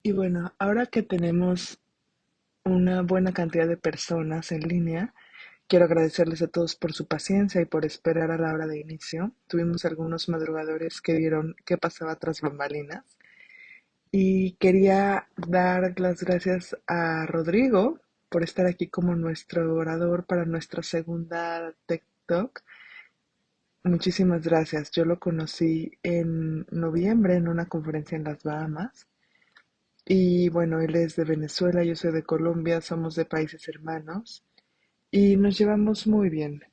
Y bueno, ahora que tenemos una buena cantidad de personas en línea, quiero agradecerles a todos por su paciencia y por esperar a la hora de inicio. Tuvimos algunos madrugadores que vieron qué pasaba tras bambalinas. Y quería dar las gracias a Rodrigo por estar aquí como nuestro orador para nuestra segunda Tech Talk. Muchísimas gracias. Yo lo conocí en noviembre en una conferencia en las Bahamas. Y bueno, él es de Venezuela, yo soy de Colombia, somos de países hermanos y nos llevamos muy bien.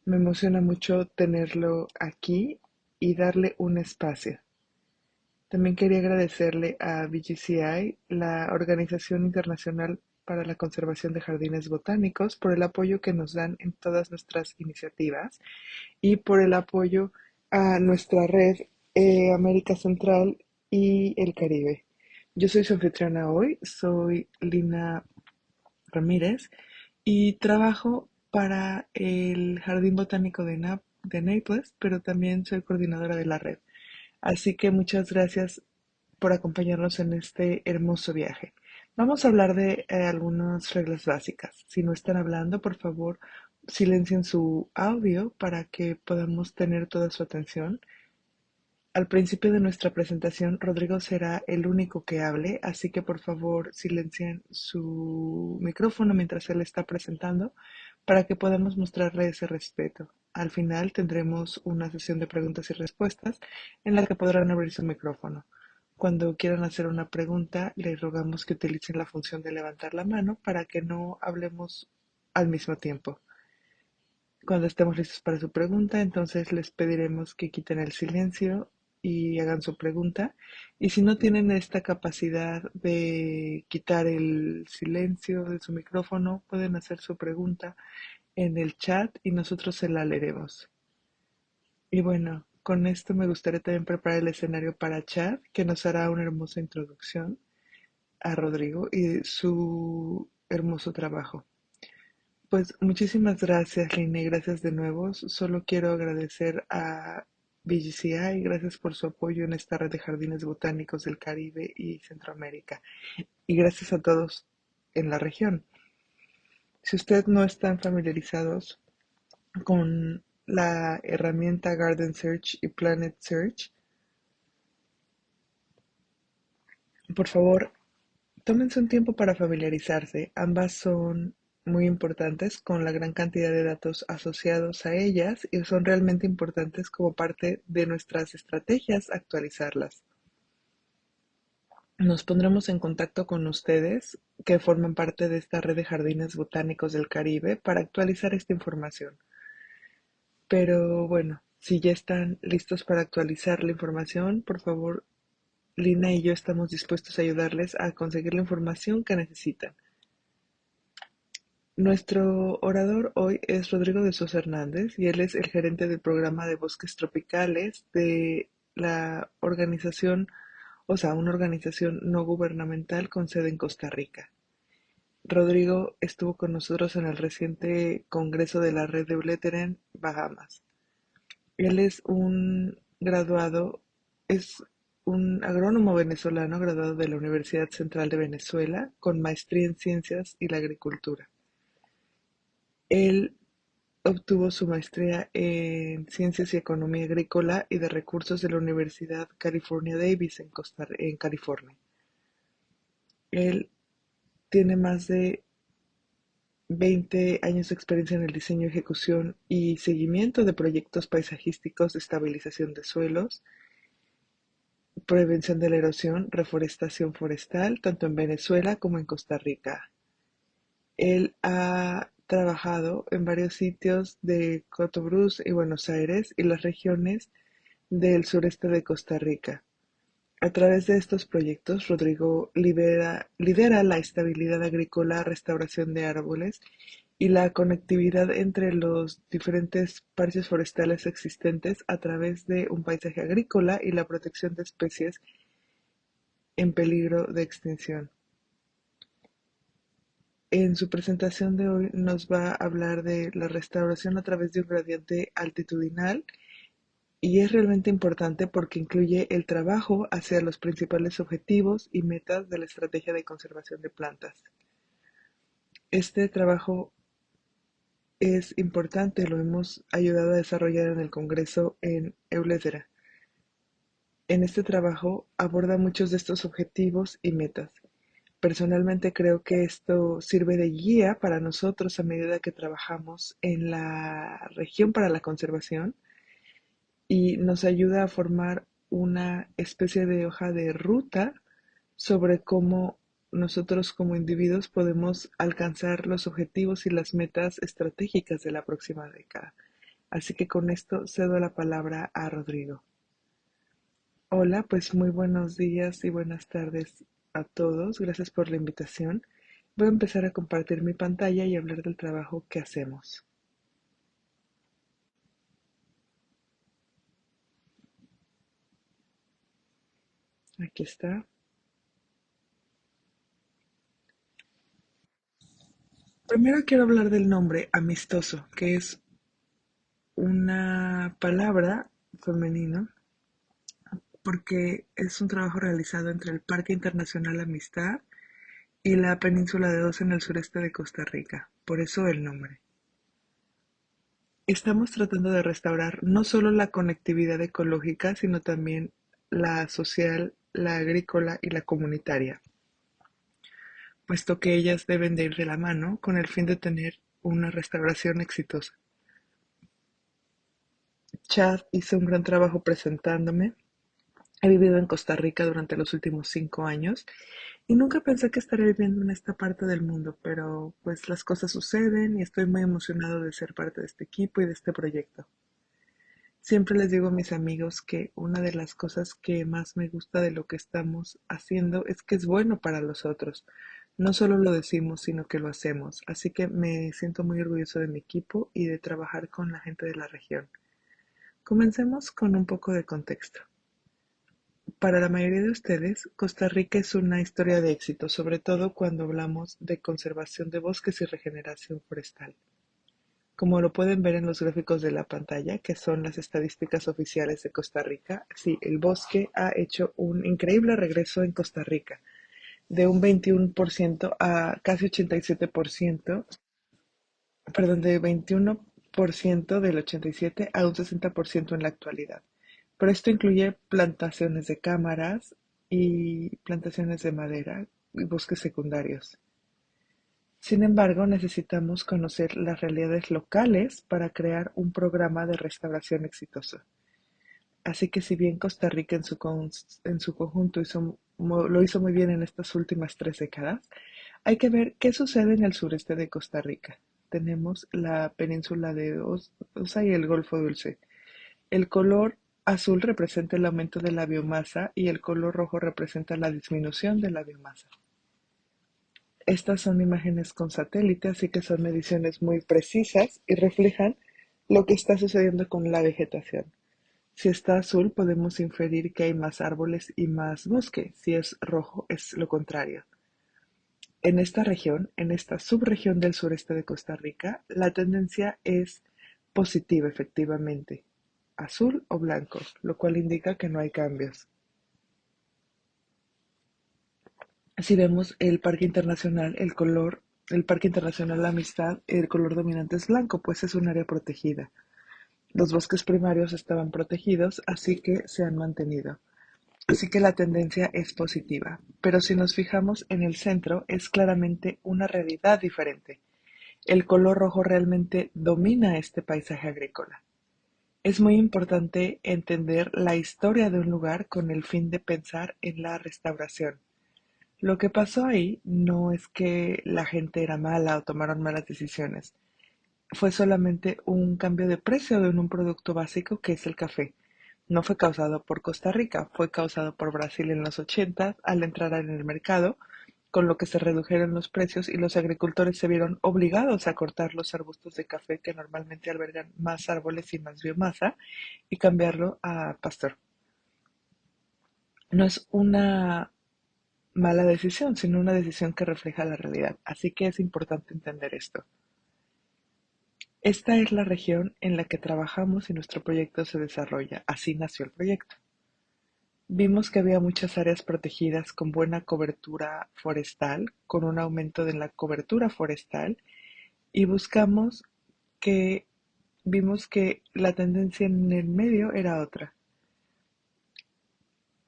Me emociona mucho tenerlo aquí y darle un espacio. También quería agradecerle a BGCI, la Organización Internacional para la Conservación de Jardines Botánicos, por el apoyo que nos dan en todas nuestras iniciativas y por el apoyo a nuestra red América Central y el Caribe. Yo soy su anfitriona hoy, soy Lina Ramírez y trabajo para el Jardín Botánico de Naples, pero también soy coordinadora de la red. Así que muchas gracias por acompañarnos en este hermoso viaje. Vamos a hablar de algunas reglas básicas. Si no están hablando, por favor, silencien su audio para que podamos tener toda su atención. Al principio de nuestra presentación, Rodrigo será el único que hable, así que por favor silencien su micrófono mientras él está presentando para que podamos mostrarle ese respeto. Al final tendremos una sesión de preguntas y respuestas en la que podrán abrir su micrófono. Cuando quieran hacer una pregunta, les rogamos que utilicen la función de levantar la mano para que no hablemos al mismo tiempo. Cuando estemos listos para su pregunta, entonces les pediremos que quiten el silencio y hagan su pregunta. Y si no tienen esta capacidad de quitar el silencio de su micrófono, pueden hacer su pregunta en el chat y nosotros se la leeremos. Y bueno, con esto me gustaría también preparar el escenario para Chad, que nos hará una hermosa introducción a Rodrigo y su hermoso trabajo. Pues muchísimas gracias, Line, gracias de nuevo. Solo quiero agradecer a BGCI, gracias por su apoyo en esta red de jardines botánicos del Caribe y Centroamérica. Y gracias a todos en la región. Si ustedes no están familiarizados con la herramienta Garden Search y Planet Search, por favor, tómense un tiempo para familiarizarse. Ambas son muy importantes con la gran cantidad de datos asociados a ellas y son realmente importantes como parte de nuestras estrategias actualizarlas. Nos pondremos en contacto con ustedes que forman parte de esta red de jardines botánicos del Caribe para actualizar esta información. Pero bueno, si ya están listos para actualizar la información, por favor, Lina y yo estamos dispuestos a ayudarles a conseguir la información que necesitan. Nuestro orador hoy es Rodrigo de Sosa Hernández y él es el gerente del programa de bosques tropicales de la organización, o sea, una organización no gubernamental con sede en Costa Rica. Rodrigo estuvo con nosotros en el reciente congreso de la red de Uleteren, Bahamas. Él es un agrónomo venezolano graduado de la Universidad Central de Venezuela con maestría en ciencias y la agricultura. Él obtuvo su maestría en Ciencias y Economía Agrícola y de Recursos de la Universidad California Davis en California. Él tiene más de 20 años de experiencia en el diseño, ejecución y seguimiento de proyectos paisajísticos de estabilización de suelos, prevención de la erosión, reforestación forestal, tanto en Venezuela como en Costa Rica. Él ha trabajado en varios sitios de Cotobruz y Buenos Aires y las regiones del sureste de Costa Rica. A través de estos proyectos, Rodrigo lidera la estabilidad agrícola, restauración de árboles y la conectividad entre los diferentes parches forestales existentes a través de un paisaje agrícola y la protección de especies en peligro de extinción. En su presentación de hoy nos va a hablar de la restauración a través de un gradiente altitudinal y es realmente importante porque incluye el trabajo hacia los principales objetivos y metas de la estrategia de conservación de plantas. Este trabajo es importante, lo hemos ayudado a desarrollar en el Congreso en Eulesera. En este trabajo aborda muchos de estos objetivos y metas. Personalmente creo que esto sirve de guía para nosotros a medida que trabajamos en la región para la conservación y nos ayuda a formar una especie de hoja de ruta sobre cómo nosotros como individuos podemos alcanzar los objetivos y las metas estratégicas de la próxima década. Así que con esto cedo la palabra a Rodrigo. Hola, pues muy buenos días y buenas tardes a todos. Gracias por la invitación. Voy a empezar a compartir mi pantalla y hablar del trabajo que hacemos. Aquí está. Primero quiero hablar del nombre amistoso, que es una palabra femenina porque es un trabajo realizado entre el Parque Internacional Amistad y la península de Osa en el sureste de Costa Rica. Por eso el nombre. Estamos tratando de restaurar no solo la conectividad ecológica, sino también la social, la agrícola y la comunitaria, puesto que ellas deben de ir de la mano con el fin de tener una restauración exitosa. Chad hizo un gran trabajo presentándome. He vivido en Costa Rica durante los últimos 5 años y nunca pensé que estaría viviendo en esta parte del mundo, pero pues las cosas suceden y estoy muy emocionado de ser parte de este equipo y de este proyecto. Siempre les digo a mis amigos que una de las cosas que más me gusta de lo que estamos haciendo es que es bueno para los otros. No solo lo decimos, sino que lo hacemos. Así que me siento muy orgulloso de mi equipo y de trabajar con la gente de la región. Comencemos con un poco de contexto. Para la mayoría de ustedes, Costa Rica es una historia de éxito, sobre todo cuando hablamos de conservación de bosques y regeneración forestal. Como lo pueden ver en los gráficos de la pantalla, que son las estadísticas oficiales de Costa Rica, sí, el bosque ha hecho un increíble regreso en Costa Rica, de un 21% a casi 87%, perdón, de 21% del 87 a un 60% en la actualidad. Pero esto incluye plantaciones de cámaras y plantaciones de madera y bosques secundarios. Sin embargo, necesitamos conocer las realidades locales para crear un programa de restauración exitoso. Así que si bien Costa Rica en su conjunto lo hizo muy bien en estas últimas 3 décadas, hay que ver qué sucede en el sureste de Costa Rica. Tenemos la península de Osa y el Golfo Dulce. El color azul representa el aumento de la biomasa y el color rojo representa la disminución de la biomasa. Estas son imágenes con satélite, así que son mediciones muy precisas y reflejan lo que está sucediendo con la vegetación. Si está azul, podemos inferir que hay más árboles y más bosque. Si es rojo, es lo contrario. En esta región, en esta subregión del sureste de Costa Rica, la tendencia es positiva efectivamente, azul o blanco, lo cual indica que no hay cambios. Si vemos el Parque Internacional, el Parque Internacional La Amistad, el color dominante es blanco, pues es un área protegida. Los bosques primarios estaban protegidos, así que se han mantenido. Así que la tendencia es positiva. Pero si nos fijamos en el centro, es claramente una realidad diferente. El color rojo realmente domina este paisaje agrícola. Es muy importante entender la historia de un lugar con el fin de pensar en la restauración. Lo que pasó ahí no es que la gente era mala o tomaron malas decisiones. Fue solamente un cambio de precio en un producto básico que es el café. No fue causado por Costa Rica, fue causado por Brasil en los 80 al entrar en el mercado, con lo que se redujeron los precios y los agricultores se vieron obligados a cortar los arbustos de café que normalmente albergan más árboles y más biomasa y cambiarlo a pastor. No es una mala decisión, sino una decisión que refleja la realidad. Así que es importante entender esto. Esta es la región en la que trabajamos y nuestro proyecto se desarrolla. Así nació el proyecto. Vimos que había muchas áreas protegidas con buena cobertura forestal, con un aumento de la cobertura forestal, y que, vimos que la tendencia en el medio era otra.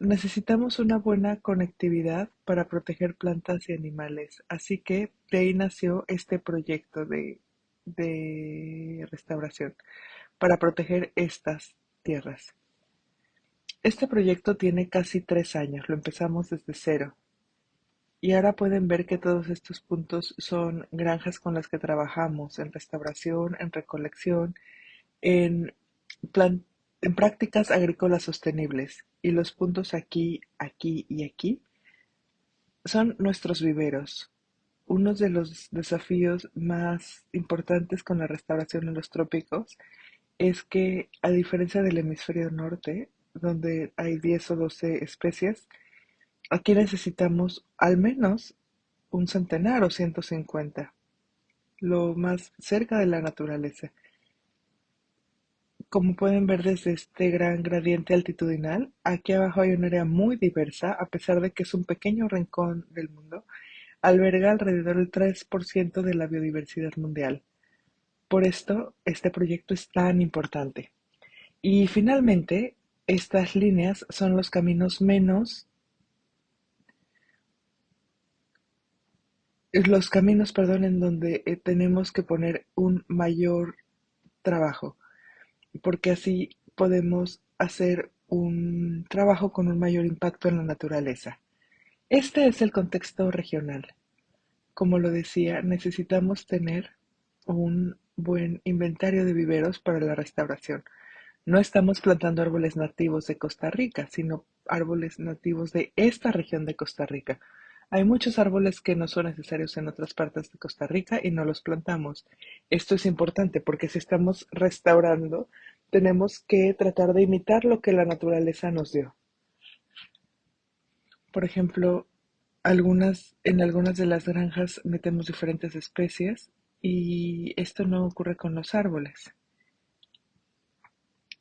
Necesitamos una buena conectividad para proteger plantas y animales, así que de ahí nació este proyecto de restauración para proteger estas tierras. Este proyecto tiene casi 3 años, lo empezamos desde cero. Y ahora pueden ver que todos estos puntos son granjas con las que trabajamos en restauración, en recolección, en, plan- en prácticas agrícolas sostenibles. Y los puntos aquí, aquí y aquí son nuestros viveros. Uno de los desafíos más importantes con la restauración en los trópicos es que, a diferencia del hemisferio norte, donde hay 10 o 12 especies, aquí necesitamos al menos un centenar o 150, lo más cerca de la naturaleza. Como pueden ver desde este gran gradiente altitudinal, aquí abajo hay un área muy diversa, a pesar de que es un pequeño rincón del mundo, alberga alrededor del 3% de la biodiversidad mundial. Por esto, este proyecto es tan importante. Y finalmente, estas líneas son los caminos, perdón, en donde tenemos que poner un mayor trabajo, porque así podemos hacer un trabajo con un mayor impacto en la naturaleza. Este es el contexto regional. Como lo decía, necesitamos tener un buen inventario de viveros para la restauración. No estamos plantando árboles nativos de Costa Rica, sino árboles nativos de esta región de Costa Rica. Hay muchos árboles que no son necesarios en otras partes de Costa Rica y no los plantamos. Esto es importante porque si estamos restaurando, tenemos que tratar de imitar lo que la naturaleza nos dio. Por ejemplo, en algunas de las granjas metemos diferentes especies y esto no ocurre con los árboles.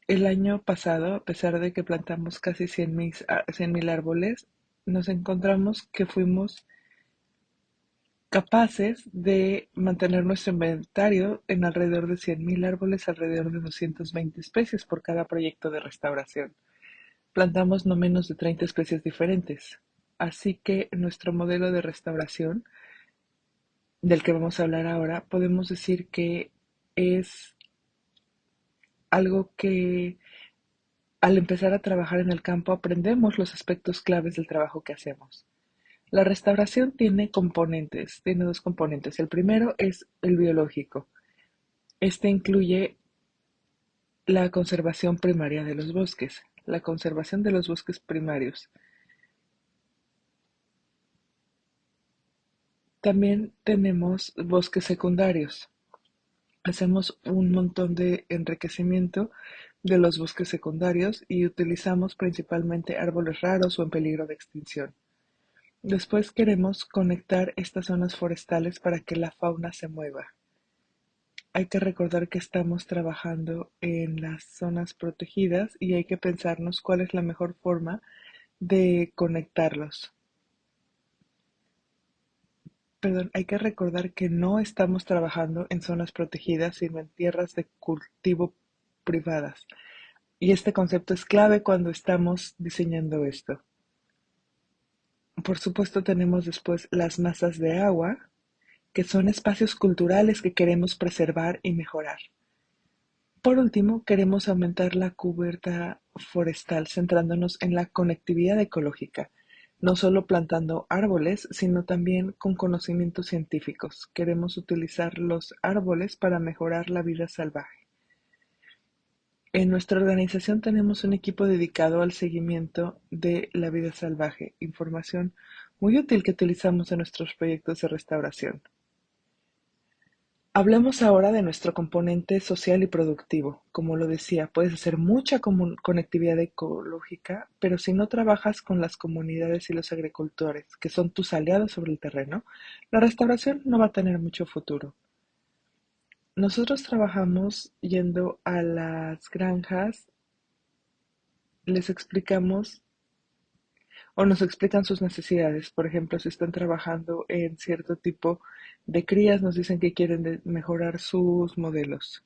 El año pasado, a pesar de que plantamos casi 100,000 árboles, nos encontramos que fuimos capaces de mantener nuestro inventario en alrededor de 100,000 árboles, alrededor de 220 especies por cada proyecto de restauración. Plantamos no menos de 30 especies diferentes. Así que nuestro modelo de restauración, del que vamos a hablar ahora, podemos decir que es algo que al empezar a trabajar en el campo aprendemos los aspectos claves del trabajo que hacemos. La restauración tiene dos componentes. El primero es el biológico. Este incluye la conservación primaria de los bosques, la conservación de los bosques primarios. También tenemos bosques secundarios. Hacemos un montón de enriquecimiento de los bosques secundarios y utilizamos principalmente árboles raros o en peligro de extinción. Después queremos conectar estas zonas forestales para que la fauna se mueva. Hay que recordar que estamos trabajando en las zonas protegidas y hay que pensarnos cuál es la mejor forma de conectarlos. Perdón, hay que recordar que no estamos trabajando en zonas protegidas, sino en tierras de cultivo privadas. Y este concepto es clave cuando estamos diseñando esto. Por supuesto, tenemos después las masas de agua, que son espacios culturales que queremos preservar y mejorar. Por último, queremos aumentar la cubierta forestal centrándonos en la conectividad ecológica, no solo plantando árboles, sino también con conocimientos científicos. Queremos utilizar los árboles para mejorar la vida salvaje. En nuestra organización tenemos un equipo dedicado al seguimiento de la vida salvaje, información muy útil que utilizamos en nuestros proyectos de restauración. Hablemos ahora de nuestro componente social y productivo. Como lo decía, puedes hacer mucha conectividad ecológica, pero si no trabajas con las comunidades y los agricultores, que son tus aliados sobre el terreno, la restauración no va a tener mucho futuro. Nosotros trabajamos yendo a las granjas, les explicamos o nos explican sus necesidades. Por ejemplo, si están trabajando en cierto tipo de crías, nos dicen que quieren mejorar sus modelos.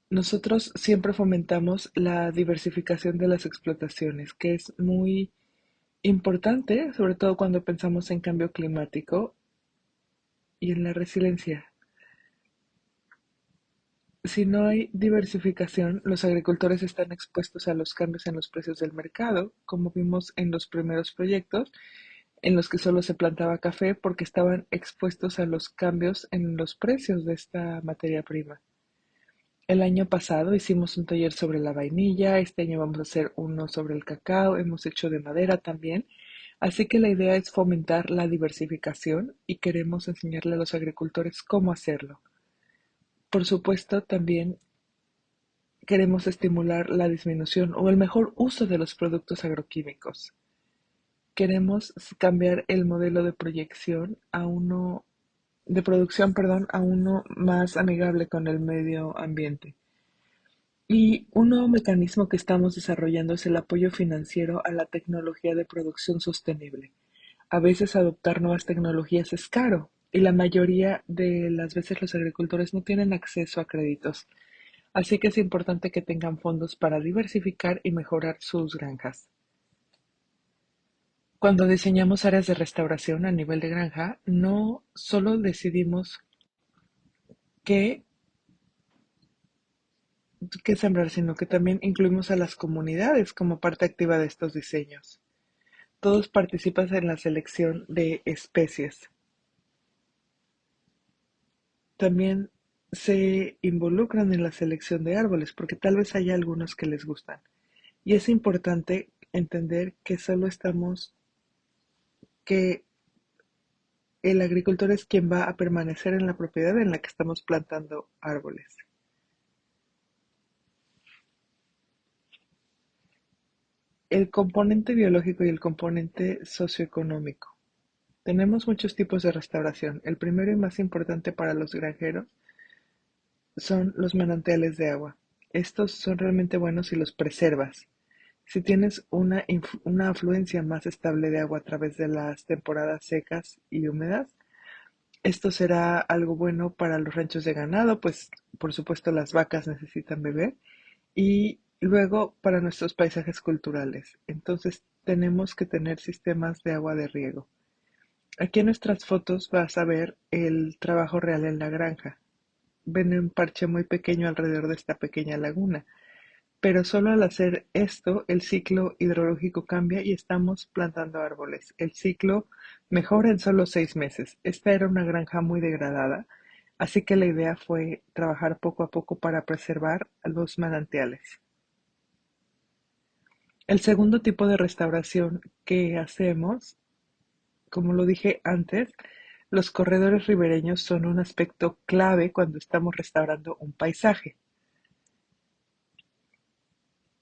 Nosotros siempre fomentamos la diversificación de las explotaciones, que es muy importante, sobre todo cuando pensamos en cambio climático y en la resiliencia. Si no hay diversificación, los agricultores están expuestos a los cambios en los precios del mercado, como vimos en los primeros proyectos, en los que solo se plantaba café porque estaban expuestos a los cambios en los precios de esta materia prima. El año pasado hicimos un taller sobre la vainilla, este año vamos a hacer uno sobre el cacao, hemos hecho de madera también, así que la idea es fomentar la diversificación y queremos enseñarle a los agricultores cómo hacerlo. Por supuesto, también queremos estimular la disminución o el mejor uso de los productos agroquímicos. Queremos cambiar el modelo de producción, perdón, a uno más amigable con el medio ambiente. Y un nuevo mecanismo que estamos desarrollando es el apoyo financiero a la tecnología de producción sostenible. A veces adoptar nuevas tecnologías es caro y la mayoría de las veces los agricultores no tienen acceso a créditos. Así que es importante que tengan fondos para diversificar y mejorar sus granjas. Cuando diseñamos áreas de restauración a nivel de granja, no solo decidimos qué, qué sembrar, sino que también incluimos a las comunidades como parte activa de estos diseños. Todos participan en la selección de especies. También se involucran en la selección de árboles, porque tal vez haya algunos que les gustan. Y es importante entender que solo estamos, que el agricultor es quien va a permanecer en la propiedad en la que estamos plantando árboles. El componente biológico y el componente socioeconómico. Tenemos muchos tipos de restauración. El primero y más importante para los granjeros son los manantiales de agua. Estos son realmente buenos si los preservas. Si tienes una afluencia más estable de agua a través de las temporadas secas y húmedas, esto será algo bueno para los ranchos de ganado, pues por supuesto las vacas necesitan beber y luego para nuestros paisajes culturales. Entonces tenemos que tener sistemas de agua de riego. Aquí en nuestras fotos vas a ver el trabajo real en la granja. Ven un parche muy pequeño alrededor de esta pequeña laguna. Pero solo al hacer esto, el ciclo hidrológico cambia y estamos plantando árboles. El ciclo mejora en solo 6 meses. Esta era una granja muy degradada, así que la idea fue trabajar poco a poco para preservar los manantiales. El segundo tipo de restauración que hacemos, como lo dije antes, los corredores ribereños son un aspecto clave cuando estamos restaurando un paisaje.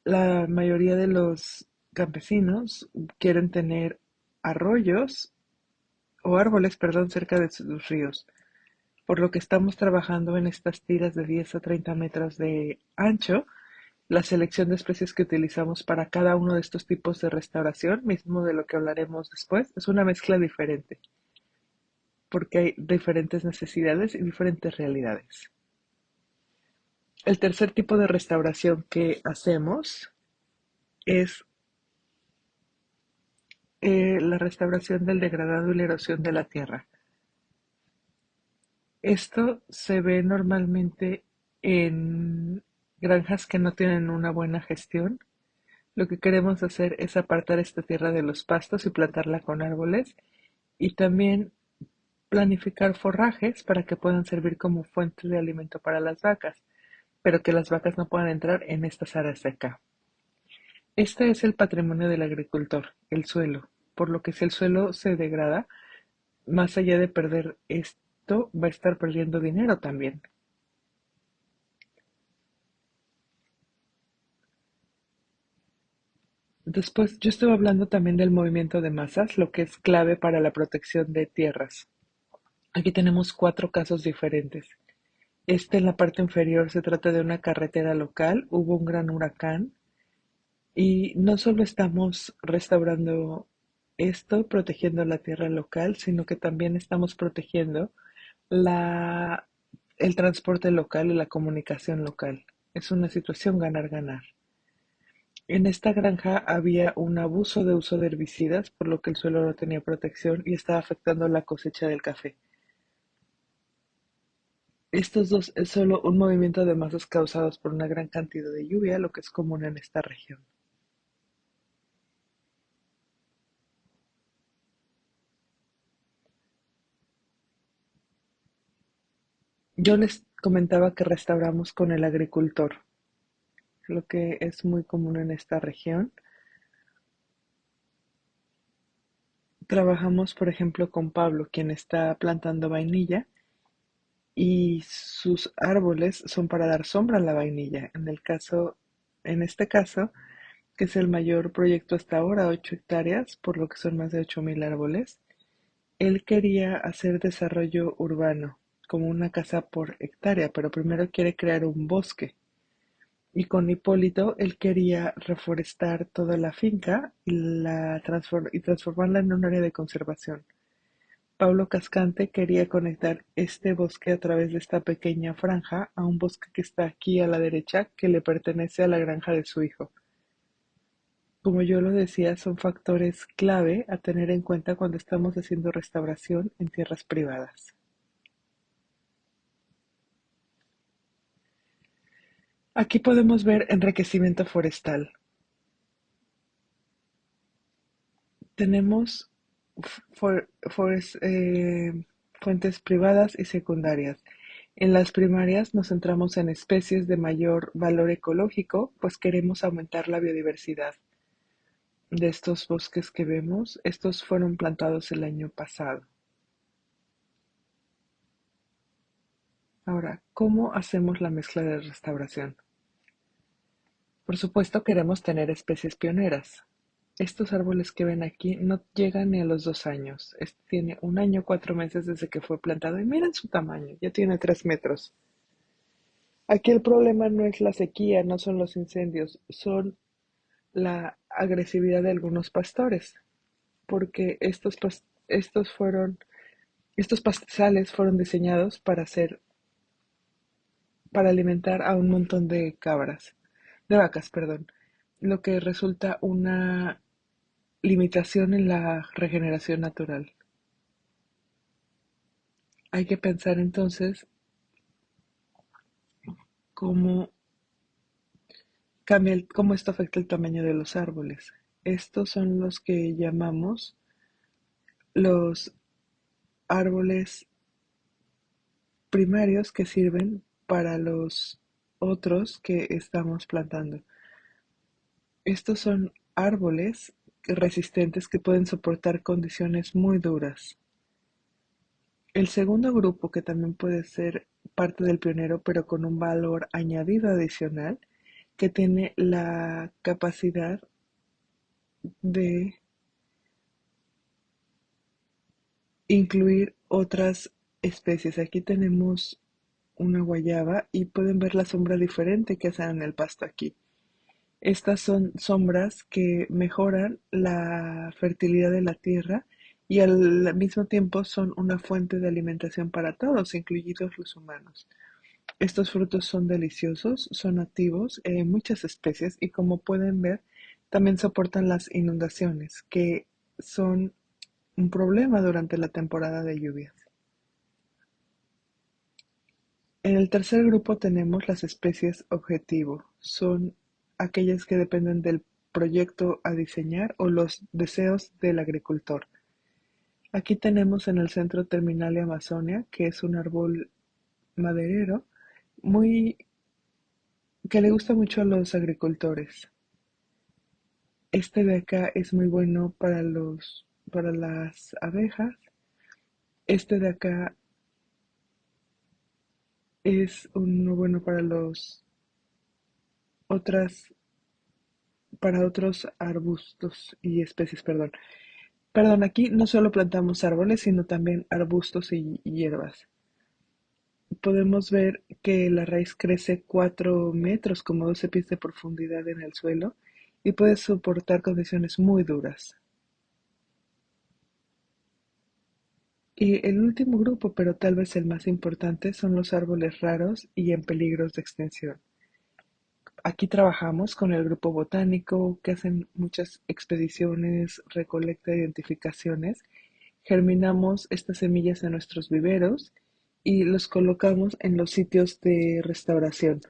La mayoría de los campesinos quieren tener arroyos o árboles, perdón, cerca de sus ríos, por lo que estamos trabajando en estas tiras de 10 a 30 metros de ancho. La selección de especies que utilizamos para cada uno de estos tipos de restauración, mismo de lo que hablaremos después, es una mezcla diferente, porque hay diferentes necesidades y diferentes realidades. El tercer tipo de restauración que hacemos es la restauración del degradado y la erosión de la tierra. Esto se ve normalmente en granjas que no tienen una buena gestión. Lo que queremos hacer es apartar esta tierra de los pastos y plantarla con árboles y también planificar forrajes para que puedan servir como fuente de alimento para las vacas, pero que las vacas no puedan entrar en estas áreas de acá. Este es el patrimonio del agricultor, el suelo, por lo que si el suelo se degrada, más allá de perder esto, va a estar perdiendo dinero también. Después, yo estuve hablando también del movimiento de masas, lo que es clave para la protección de tierras. Aquí tenemos cuatro casos diferentes. En la parte inferior se trata de una carretera local, hubo un gran huracán y no solo estamos restaurando esto, protegiendo la tierra local, sino que también estamos protegiendo la, el transporte local y la comunicación local. Es una situación ganar-ganar. En esta granja había un abuso de uso de herbicidas, por lo que el suelo no tenía protección y estaba afectando la cosecha del café. Estos dos es solo un movimiento de masas causados por una gran cantidad de lluvia, lo que es común en esta región. Yo les comentaba que restauramos con el agricultor, lo que es muy común en esta región. Trabajamos, por ejemplo, con Pablo, quien está plantando vainilla y sus árboles son para dar sombra a la vainilla. En este caso, que es el mayor proyecto hasta ahora, 8 hectáreas, por lo que son más de 8.000 árboles. Él quería hacer desarrollo urbano, como una casa por hectárea, pero primero quiere crear un bosque. Y con Hipólito, él quería reforestar toda la finca y transformarla en un área de conservación. Pablo Cascante quería conectar este bosque a través de esta pequeña franja a un bosque que está aquí a la derecha, que le pertenece a la granja de su hijo. Como yo lo decía, son factores clave a tener en cuenta cuando estamos haciendo restauración en tierras privadas. Aquí podemos ver enriquecimiento forestal. Tenemos for- forest- eh, fuentes privadas y secundarias. En las primarias nos centramos en especies de mayor valor ecológico, pues queremos aumentar la biodiversidad de estos bosques que vemos. Estos fueron plantados el año pasado. Ahora, ¿cómo hacemos la mezcla de restauración? Por supuesto queremos tener especies pioneras. Estos árboles que ven aquí no llegan ni a los 2 años. Este tiene 1 año, 4 meses desde que fue plantado y miren su tamaño, ya tiene 3 metros. Aquí el problema no es la sequía, no son los incendios, son la agresividad de algunos pastores, porque estos pastizales fueron diseñados para alimentar a un montón de vacas, perdón, lo que resulta una limitación en la regeneración natural. Hay que pensar entonces cómo cómo esto afecta el tamaño de los árboles. Estos son los que llamamos los árboles primarios que sirven para los otros que estamos plantando. Estos son árboles resistentes que pueden soportar condiciones muy duras. El segundo grupo, que también puede ser parte del pionero, pero con un valor añadido adicional, que tiene la capacidad de incluir otras especies. Aquí tenemos una guayaba y pueden ver la sombra diferente que hacen en el pasto aquí. Estas son sombras que mejoran la fertilidad de la tierra y al mismo tiempo son una fuente de alimentación para todos, incluidos los humanos. Estos frutos son deliciosos, son nativos, muchas especies y como pueden ver, también soportan las inundaciones, que son un problema durante la temporada de lluvias. En el tercer grupo tenemos las especies objetivo. Son aquellas que dependen del proyecto a diseñar o los deseos del agricultor. Aquí tenemos en el centro Terminalia Amazonia, que es un árbol maderero muy que le gusta mucho a los agricultores. Este de acá es muy bueno para las abejas. Este de acá es uno bueno otras, para otros arbustos y especies, perdón. Perdón, aquí no solo plantamos árboles, sino también arbustos y hierbas. Podemos ver que la raíz crece 4 metros, como 12 pies de profundidad en el suelo, y puede soportar condiciones muy duras. Y el último grupo, pero tal vez el más importante, son los árboles raros y en peligros de extinción. Aquí trabajamos con el grupo botánico que hacen muchas expediciones, recolecta identificaciones, germinamos estas semillas en nuestros viveros y los colocamos en los sitios de restauración.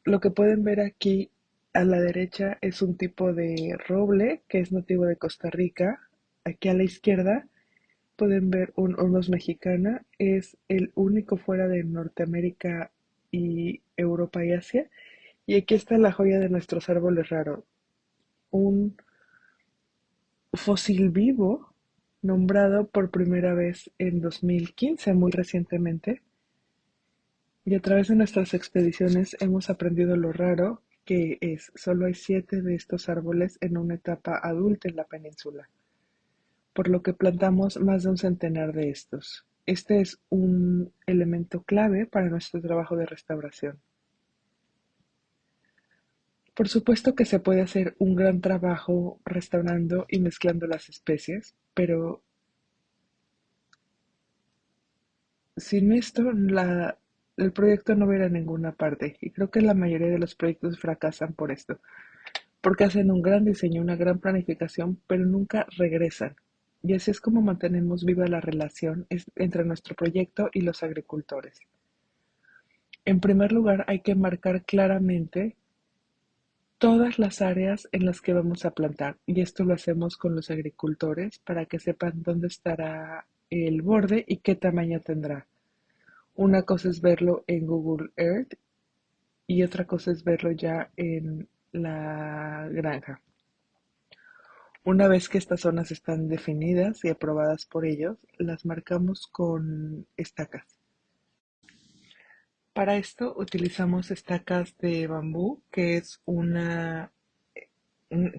Lo que pueden ver aquí a la derecha es un tipo de roble que es nativo de Costa Rica. Aquí a la izquierda pueden ver un Hornos mexicana, es el único fuera de Norteamérica y Europa y Asia. Y aquí está la joya de nuestros árboles raros, un fósil vivo nombrado por primera vez en 2015, muy recientemente. Y a través de nuestras expediciones hemos aprendido lo raro que es. Solo hay 7 de estos árboles en una etapa adulta en la península, por lo que plantamos más de un centenar de estos. Este es un elemento clave para nuestro trabajo de restauración. Por supuesto que se puede hacer un gran trabajo restaurando y mezclando las especies, pero sin esto el proyecto no va a ir a ninguna parte. Y creo que la mayoría de los proyectos fracasan por esto, porque hacen un gran diseño, una gran planificación, pero nunca regresan. Y así es como mantenemos viva la relación entre nuestro proyecto y los agricultores. En primer lugar, hay que marcar claramente todas las áreas en las que vamos a plantar, y esto lo hacemos con los agricultores para que sepan dónde estará el borde y qué tamaño tendrá. Una cosa es verlo en Google Earth y otra cosa es verlo ya en la granja. Una vez que estas zonas están definidas y aprobadas por ellos, las marcamos con estacas. Para esto utilizamos estacas de bambú, que es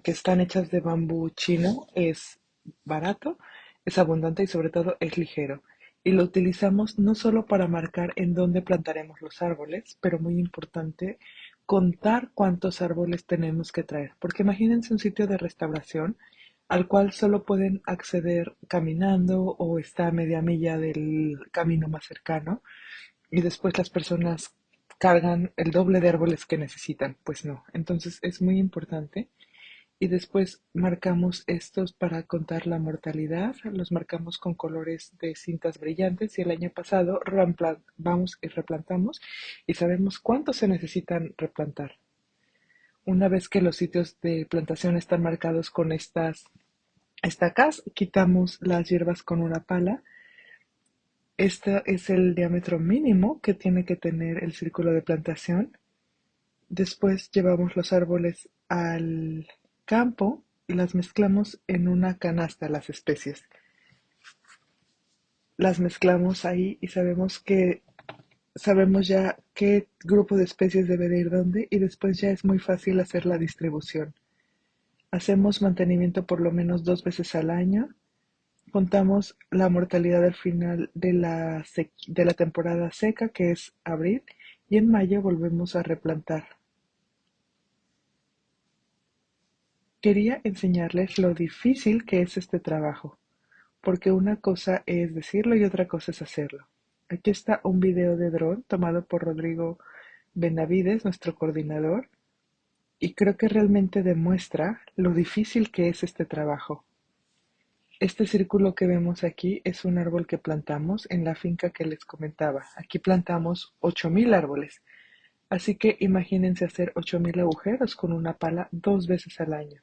que están hechas de bambú chino, es barato, es abundante y sobre todo es ligero. Y lo utilizamos no solo para marcar en dónde plantaremos los árboles, pero muy importante, contar cuántos árboles tenemos que traer. Porque imagínense un sitio de restauración al cual solo pueden acceder caminando o está a media milla del camino más cercano y después las personas cargan el doble de árboles que necesitan. Pues no. Entonces es muy importante y después marcamos estos para contar la mortalidad, los marcamos con colores de cintas brillantes y el año pasado vamos y replantamos y sabemos cuántos se necesitan replantar. Una vez que los sitios de plantación están marcados con estas estacas, quitamos las hierbas con una pala. Este es el diámetro mínimo que tiene que tener el círculo de plantación. Después llevamos los árboles al campo y las mezclamos en una canasta, las especies. Las mezclamos ahí y sabemos ya qué grupo de especies debe de ir dónde y después ya es muy fácil hacer la distribución. Hacemos mantenimiento por lo menos 2 veces al año. Contamos la mortalidad al final de la temporada seca, que es abril, y en mayo volvemos a replantar. Quería enseñarles lo difícil que es este trabajo, porque una cosa es decirlo y otra cosa es hacerlo. Aquí está un video de dron tomado por Rodrigo Benavides, nuestro coordinador, y creo que realmente demuestra lo difícil que es este trabajo. Este círculo que vemos aquí es un árbol que plantamos en la finca que les comentaba. Aquí plantamos 8,000 árboles, así que imagínense hacer 8,000 agujeros con una pala 2 veces al año.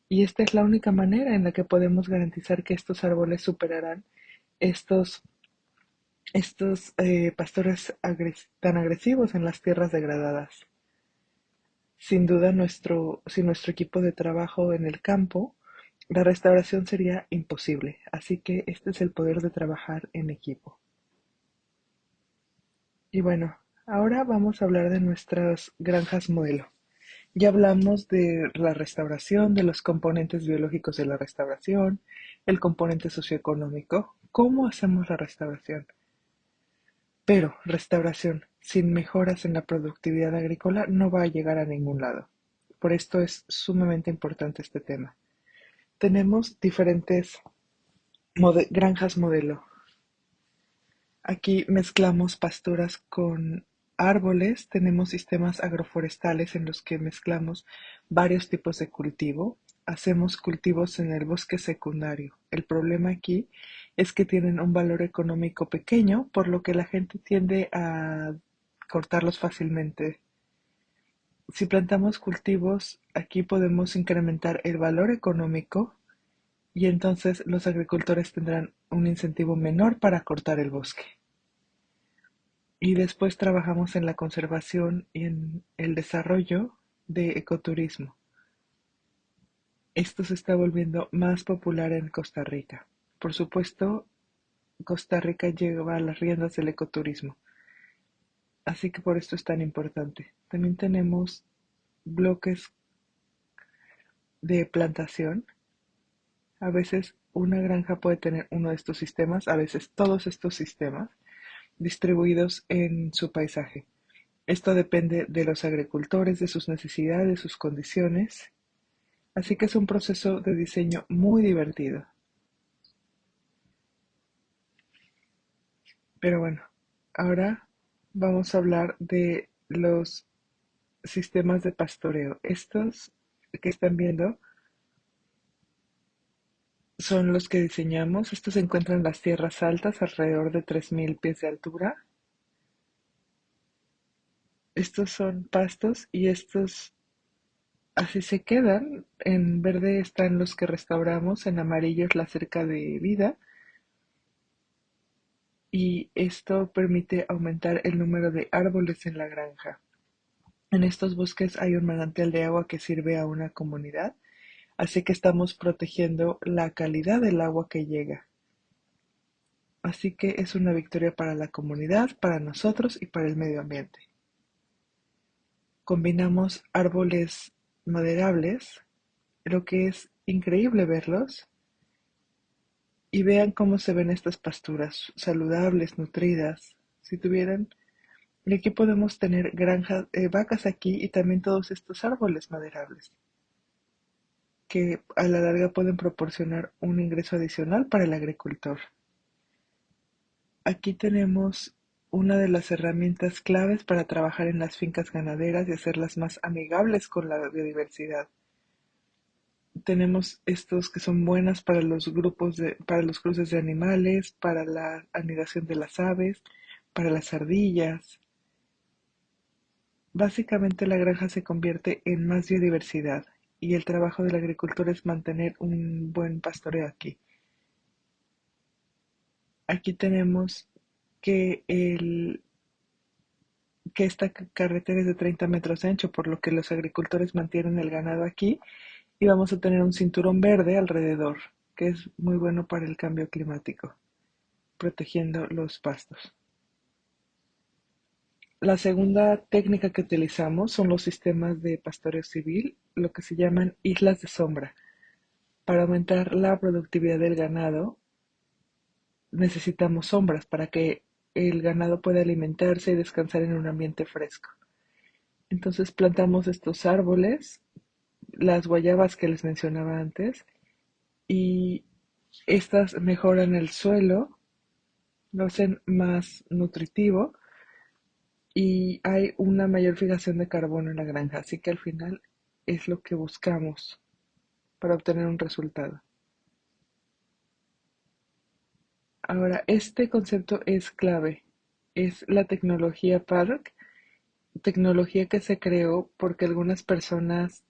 Y esta es la única manera en la que podemos garantizar que estos árboles superarán estos, estos pastores tan agresivos en las tierras degradadas. Sin duda, sin nuestro equipo de trabajo en el campo, la restauración sería imposible. Así que este es el poder de trabajar en equipo. Y bueno, ahora vamos a hablar de nuestras granjas modelo. Ya hablamos de la restauración, de los componentes biológicos de la restauración, el componente socioeconómico. ¿Cómo hacemos la restauración? Pero restauración sin mejoras en la productividad agrícola no va a llegar a ningún lado. Por esto es sumamente importante este tema. Tenemos diferentes granjas modelo. Aquí mezclamos pasturas con árboles, tenemos sistemas agroforestales en los que mezclamos varios tipos de cultivo, hacemos cultivos en el bosque secundario. El problema aquí es que tienen un valor económico pequeño, por lo que la gente tiende a cortarlos fácilmente. Si plantamos cultivos, aquí podemos incrementar el valor económico y entonces los agricultores tendrán un incentivo menor para cortar el bosque. Y después trabajamos en la conservación y en el desarrollo de ecoturismo. Esto se está volviendo más popular en Costa Rica. Por supuesto, Costa Rica lleva las riendas del ecoturismo, así que por esto es tan importante. También tenemos bloques de plantación. A veces una granja puede tener uno de estos sistemas, a veces todos estos sistemas distribuidos en su paisaje. Esto depende de los agricultores, de sus necesidades, de sus condiciones, así que es un proceso de diseño muy divertido. Pero bueno, ahora vamos a hablar de los sistemas de pastoreo. Estos que están viendo son los que diseñamos. Estos se encuentran en las tierras altas, alrededor de 3000 pies de altura. Estos son pastos y estos así se quedan. En verde están los que restauramos, en amarillo es la cerca de vida y esto permite aumentar el número de árboles en la granja. En estos bosques hay un manantial de agua que sirve a una comunidad, así que estamos protegiendo la calidad del agua que llega. Así que es una victoria para la comunidad, para nosotros y para el medio ambiente. Combinamos árboles maderables, lo que es increíble verlos, y vean cómo se ven estas pasturas, saludables, nutridas. Si tuvieran, y aquí podemos tener granjas, vacas aquí y también todos estos árboles maderables, que a la larga pueden proporcionar un ingreso adicional para el agricultor. Aquí tenemos una de las herramientas claves para trabajar en las fincas ganaderas y hacerlas más amigables con la biodiversidad. Tenemos estos que son buenas para los para los cruces de animales, para la anidación de las aves, para las ardillas. Básicamente la granja se convierte en más biodiversidad y el trabajo del agricultor es mantener un buen pastoreo aquí. Aquí tenemos que, que esta carretera es de 30 metros de ancho, por lo que los agricultores mantienen el ganado aquí y vamos a tener un cinturón verde alrededor, que es muy bueno para el cambio climático, protegiendo los pastos. La segunda técnica que utilizamos son los sistemas de pastoreo civil, lo que se llaman islas de sombra. Para aumentar la productividad del ganado, necesitamos sombras para que el ganado pueda alimentarse y descansar en un ambiente fresco. Entonces plantamos estos árboles, las guayabas que les mencionaba antes, y estas mejoran el suelo, lo hacen más nutritivo y hay una mayor fijación de carbono en la granja, así que al final es lo que buscamos para obtener un resultado. Ahora, este concepto es clave, es la tecnología PARC, tecnología que se creó porque algunas personas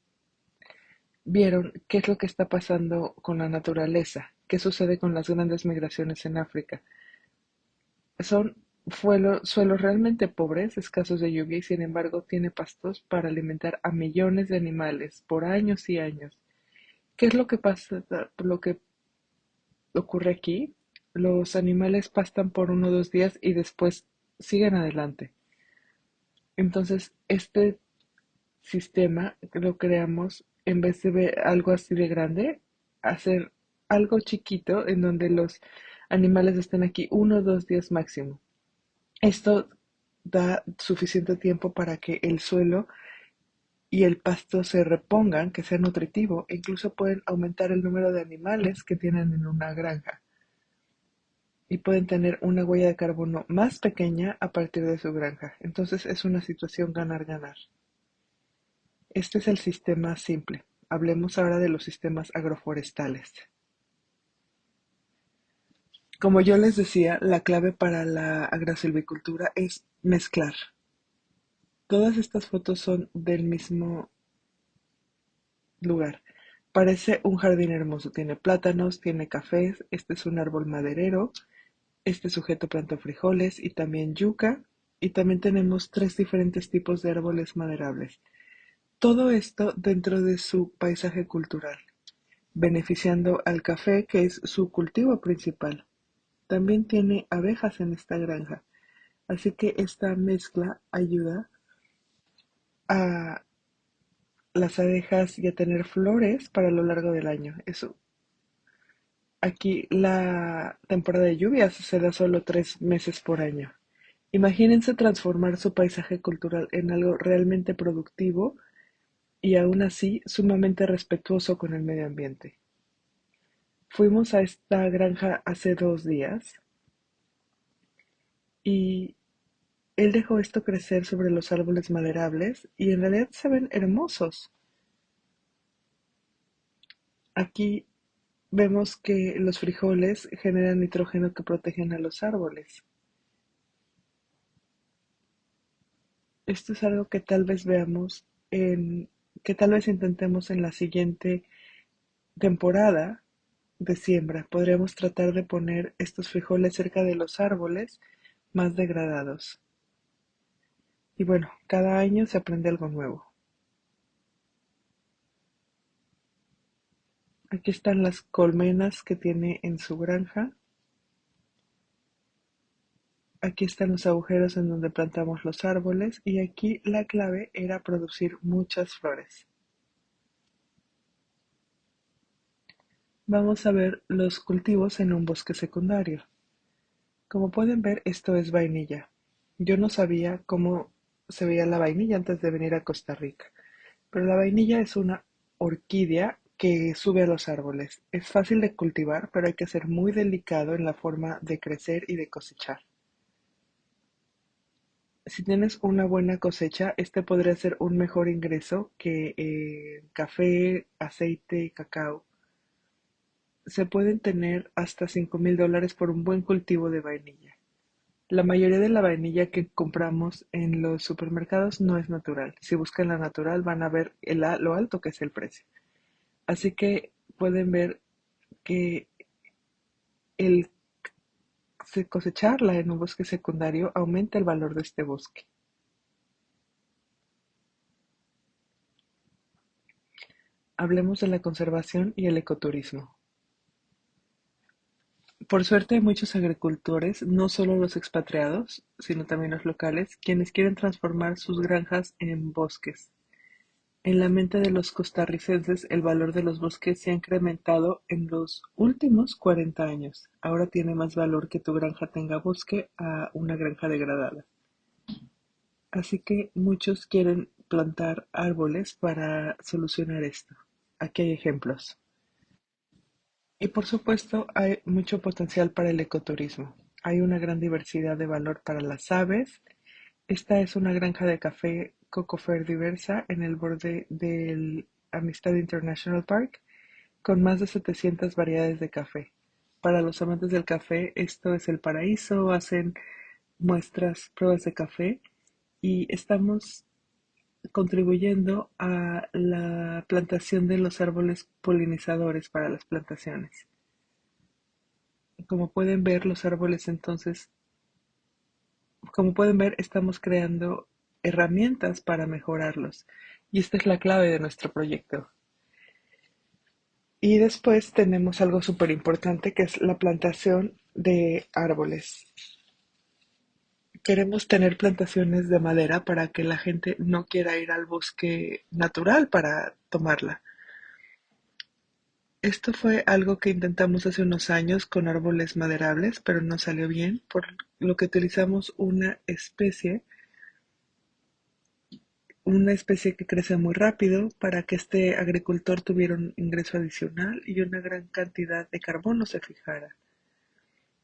vieron qué es lo que está pasando con la naturaleza, qué sucede con las grandes migraciones en África. Son suelos realmente pobres, escasos de lluvia y sin embargo tiene pastos para alimentar a millones de animales por años y años. ¿Qué es lo que pasa, lo que ocurre aquí? Los animales pastan por 1 o 2 días y después siguen adelante. Entonces, este sistema lo creamos, en vez de ver algo así de grande, hacer algo chiquito en donde los animales estén aquí 1 o 2 días máximo. Esto da suficiente tiempo para que el suelo y el pasto se repongan, que sea nutritivo, e incluso pueden aumentar el número de animales que tienen en una granja y pueden tener una huella de carbono más pequeña a partir de su granja. Entonces es una situación ganar-ganar. Este es el sistema simple. Hablemos ahora de los sistemas agroforestales. Como yo les decía, la clave para la agrosilvicultura es mezclar. Todas estas fotos son del mismo lugar. Parece un jardín hermoso. Tiene plátanos, tiene cafés, este es un árbol maderero, este sujeto plantó frijoles y también yuca. Y también tenemos 3 diferentes tipos de árboles maderables. Todo esto dentro de su paisaje cultural, beneficiando al café, que es su cultivo principal. También tiene abejas en esta granja, así que esta mezcla ayuda a las abejas y a tener flores para lo largo del año. Eso. Aquí la temporada de lluvias se da solo 3 meses por año. Imagínense transformar su paisaje cultural en algo realmente productivo y aún así sumamente respetuoso con el medio ambiente. Fuimos a esta granja hace 2 días y él dejó esto crecer sobre los árboles maderables y en realidad se ven hermosos. Aquí vemos que los frijoles generan nitrógeno que protegen a los árboles. Esto es algo que tal vez veamos que tal vez intentemos en la siguiente temporada de siembra. Podríamos tratar de poner estos frijoles cerca de los árboles más degradados. Y bueno, cada año se aprende algo nuevo. Aquí están las colmenas que tiene en su granja. Aquí están los agujeros en donde plantamos los árboles y aquí la clave era producir muchas flores. Vamos a ver los cultivos en un bosque secundario. Como pueden ver, esto es vainilla. Yo no sabía cómo se veía la vainilla antes de venir a Costa Rica, pero la vainilla es una orquídea que sube a los árboles. Es fácil de cultivar, pero hay que ser muy delicado en la forma de crecer y de cosechar. Si tienes una buena cosecha, este podría ser un mejor ingreso que café, aceite y cacao. Se pueden tener hasta $5,000 por un buen cultivo de vainilla. La mayoría de la vainilla que compramos en los supermercados no es natural. Si buscan la natural van a ver lo alto que es el precio. Así que pueden ver que el cosecharla en un bosque secundario aumenta el valor de este bosque. Hablemos de la conservación y el ecoturismo. Por suerte hay muchos agricultores, no solo los expatriados, sino también los locales, quienes quieren transformar sus granjas en bosques. En la mente de los costarricenses, el valor de los bosques se ha incrementado en los últimos 40 años. Ahora tiene más valor que tu granja tenga bosque a una granja degradada. Así que muchos quieren plantar árboles para solucionar esto. Aquí hay ejemplos. Y por supuesto hay mucho potencial para el ecoturismo. Hay una gran diversidad de valor para las aves. Esta es una granja de café Cocofer diversa en el borde del Amistad International Park con más de 700 variedades de café. Para los amantes del café, esto es el paraíso. Hacen muestras, pruebas de café y estamos contribuyendo a la plantación de los árboles polinizadores para las plantaciones. Como pueden ver, los árboles entonces, como pueden ver, estamos creando herramientas para mejorarlos. Y esta es la clave de nuestro proyecto. Y después tenemos algo súper importante que es la plantación de árboles. Queremos tener plantaciones de madera para que la gente no quiera ir al bosque natural para tomarla. Esto fue algo que intentamos hace unos años con árboles maderables, pero no salió bien, por lo que utilizamos una especie que crece muy rápido para que este agricultor tuviera un ingreso adicional y una gran cantidad de carbono se fijara.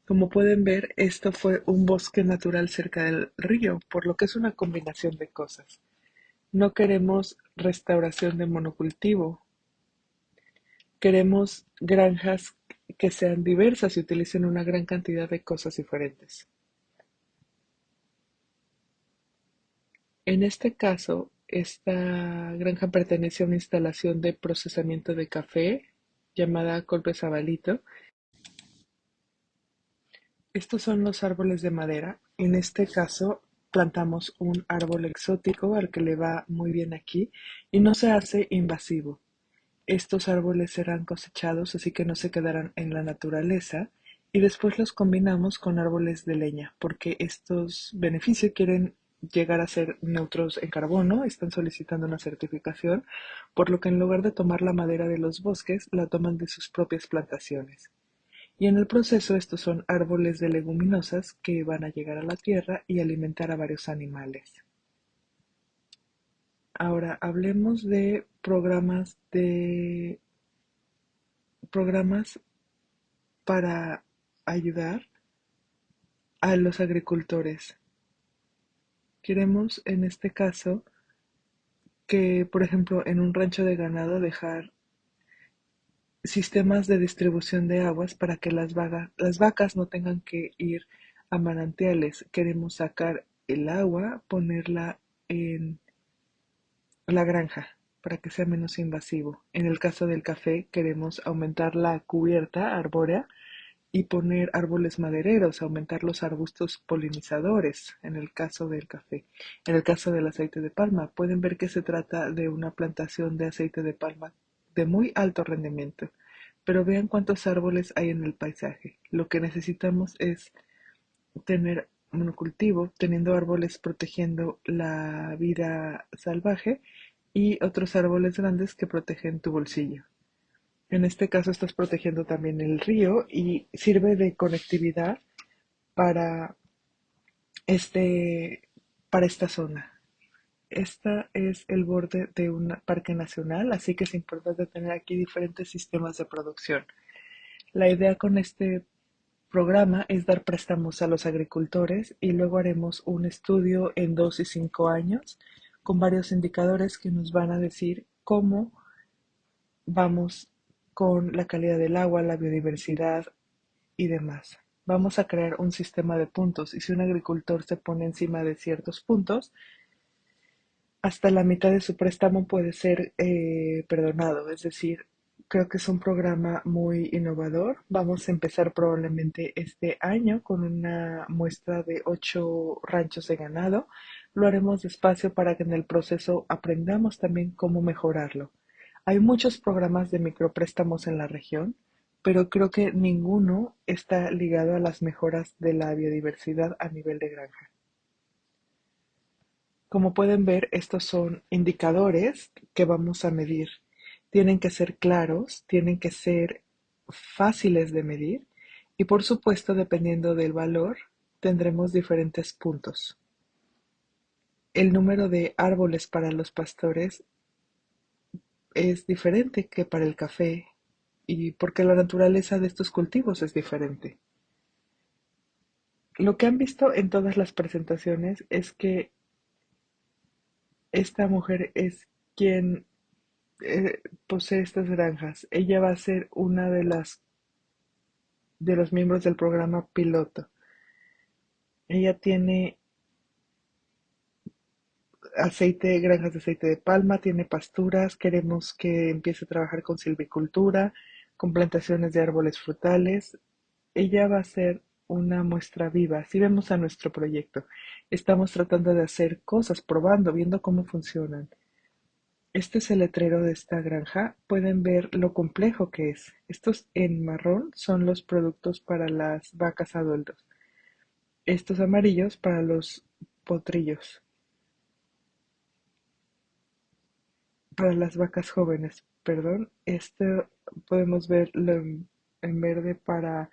Como pueden ver, esto fue un bosque natural cerca del río, por lo que es una combinación de cosas. No queremos restauración de monocultivo, queremos granjas que sean diversas y utilicen una gran cantidad de cosas diferentes. En este caso, esta granja pertenece a una instalación de procesamiento de café llamada Colpe Sabalito. Estos son los árboles de madera. En este caso, plantamos un árbol exótico al que le va muy bien aquí y no se hace invasivo. Estos árboles serán cosechados, así que no se quedarán en la naturaleza, y después los combinamos con árboles de leña, porque estos beneficios quieren llegar a ser neutros en carbono, están solicitando una certificación, por lo que en lugar de tomar la madera de los bosques, la toman de sus propias plantaciones. Y en el proceso estos son árboles de leguminosas que van a llegar a la tierra y alimentar a varios animales. Ahora hablemos de programas para ayudar a los agricultores. Queremos en este caso que, por ejemplo, en un rancho de ganado dejar sistemas de distribución de aguas para que las vacas no tengan que ir a manantiales. Queremos sacar el agua, ponerla en la granja para que sea menos invasivo. En el caso del café, queremos aumentar la cubierta arbórea y poner árboles madereros, aumentar los arbustos polinizadores, en el caso del café. En el caso del aceite de palma, pueden ver que se trata de una plantación de aceite de palma de muy alto rendimiento. Pero vean cuántos árboles hay en el paisaje. Lo que necesitamos es tener monocultivo, teniendo árboles protegiendo la vida salvaje y otros árboles grandes que protegen tu bolsillo. En este caso estás protegiendo también el río y sirve de conectividad para este, para esta zona. Esta es el borde de un parque nacional, así que es importante tener aquí diferentes sistemas de producción. La idea con este programa es dar préstamos a los agricultores y luego haremos un estudio en 2 y 5 años con varios indicadores que nos van a decir cómo vamos con la calidad del agua, la biodiversidad y demás. Vamos a crear un sistema de puntos y si un agricultor se pone encima de ciertos puntos, hasta la mitad de su préstamo puede ser perdonado. Es decir, creo que es un programa muy innovador. Vamos a empezar probablemente este año con una muestra de 8 ranchos de ganado. Lo haremos despacio para que en el proceso aprendamos también cómo mejorarlo. Hay muchos programas de micropréstamos en la región, pero creo que ninguno está ligado a las mejoras de la biodiversidad a nivel de granja. Como pueden ver, estos son indicadores que vamos a medir. Tienen que ser claros, tienen que ser fáciles de medir y por supuesto, dependiendo del valor, tendremos diferentes puntos. El número de árboles para los pastores es diferente que para el café y porque la naturaleza de estos cultivos es diferente. Lo que han visto en todas las presentaciones es que esta mujer es quien posee estas granjas. Ella va a ser una de los miembros del programa piloto. Ella tiene granjas de aceite de palma, tiene pasturas, queremos que empiece a trabajar con silvicultura, con plantaciones de árboles frutales. Ella va a ser una muestra viva. Así vemos a nuestro proyecto. Estamos tratando de hacer cosas, probando, viendo cómo funcionan. Este es el letrero de esta granja. Pueden ver lo complejo que es. Estos en marrón son los productos para las vacas adultas. estos amarillos para los potrillos, para las vacas jóvenes, perdón. Podemos verlo en verde para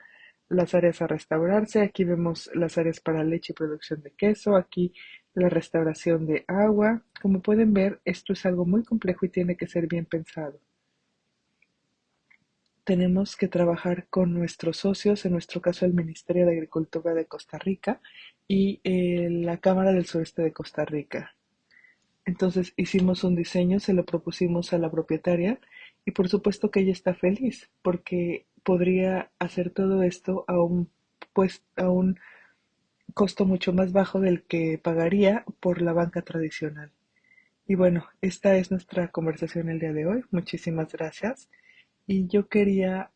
las áreas a restaurarse. Aquí vemos las áreas para leche y producción de queso. Aquí la restauración de agua. Como pueden ver, esto es algo muy complejo y tiene que ser bien pensado. Tenemos que trabajar con nuestros socios, en nuestro caso el Ministerio de Agricultura de Costa Rica y la Cámara del Sureste de Costa Rica. Entonces hicimos un diseño, se lo propusimos a la propietaria y por supuesto que ella está feliz porque podría hacer todo esto a un costo mucho más bajo del que pagaría por la banca tradicional. Y bueno, esta es nuestra conversación el día de hoy. Muchísimas gracias. Y yo quería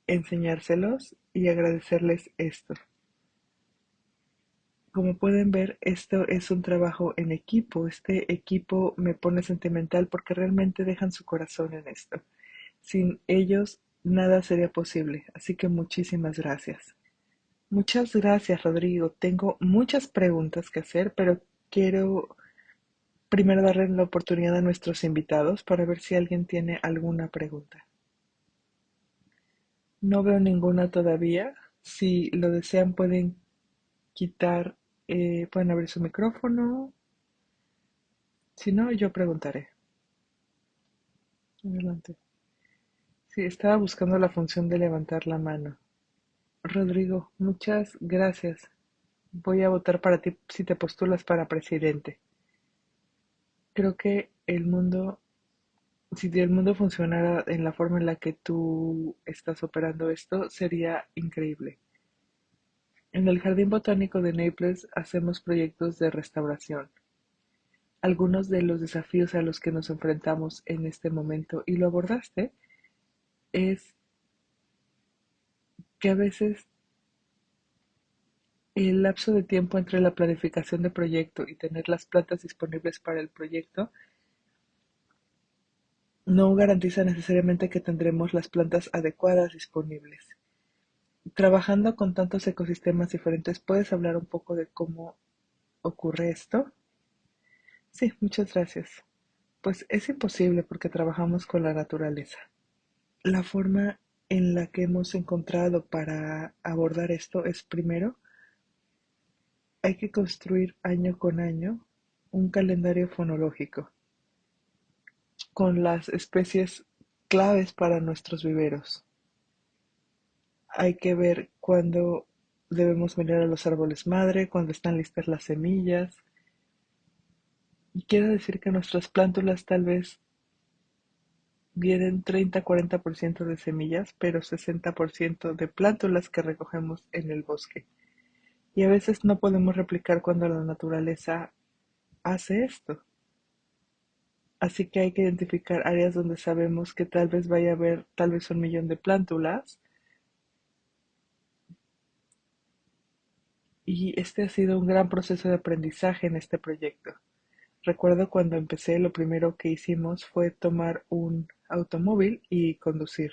enseñárselos y agradecerles esto. Como pueden ver, esto es un trabajo en equipo. Este equipo me pone sentimental porque realmente dejan su corazón en esto. Sin ellos, nada sería posible. Así que muchísimas gracias. Muchas gracias, Rodrigo. Tengo muchas preguntas que hacer, pero quiero primero darle la oportunidad a nuestros invitados para ver si alguien tiene alguna pregunta. No veo ninguna todavía. Si lo desean, pueden abrir su micrófono. Si no, yo preguntaré. Adelante. Sí, estaba buscando la función de levantar la mano. Rodrigo, muchas gracias. Voy a votar para ti si te postulas para presidente. Creo que si el mundo funcionara en la forma en la que tú estás operando esto, sería increíble. En el Jardín Botánico de Naples hacemos proyectos de restauración. Algunos de los desafíos a los que nos enfrentamos en este momento, y lo abordaste, es que a veces el lapso de tiempo entre la planificación de proyecto y tener las plantas disponibles para el proyecto no garantiza necesariamente que tendremos las plantas adecuadas disponibles. Trabajando con tantos ecosistemas diferentes, ¿puedes hablar un poco de cómo ocurre esto? Sí, muchas gracias. Pues es imposible porque trabajamos con la naturaleza. La forma en la que hemos encontrado para abordar esto es primero, hay que construir año con año un calendario fonológico con las especies claves para nuestros viveros. Hay que ver cuándo debemos mirar a los árboles madre, cuándo están listas las semillas. Y quiero decir que nuestras plántulas tal vez vienen 30-40% de semillas, pero 60% de plántulas que recogemos en el bosque. Y a veces no podemos replicar cuando la naturaleza hace esto. Así que hay que identificar áreas donde sabemos que tal vez vaya a haber tal vez 1 millón de plántulas. Y este ha sido un gran proceso de aprendizaje en este proyecto. Recuerdo cuando empecé, lo primero que hicimos fue tomar un automóvil y conducir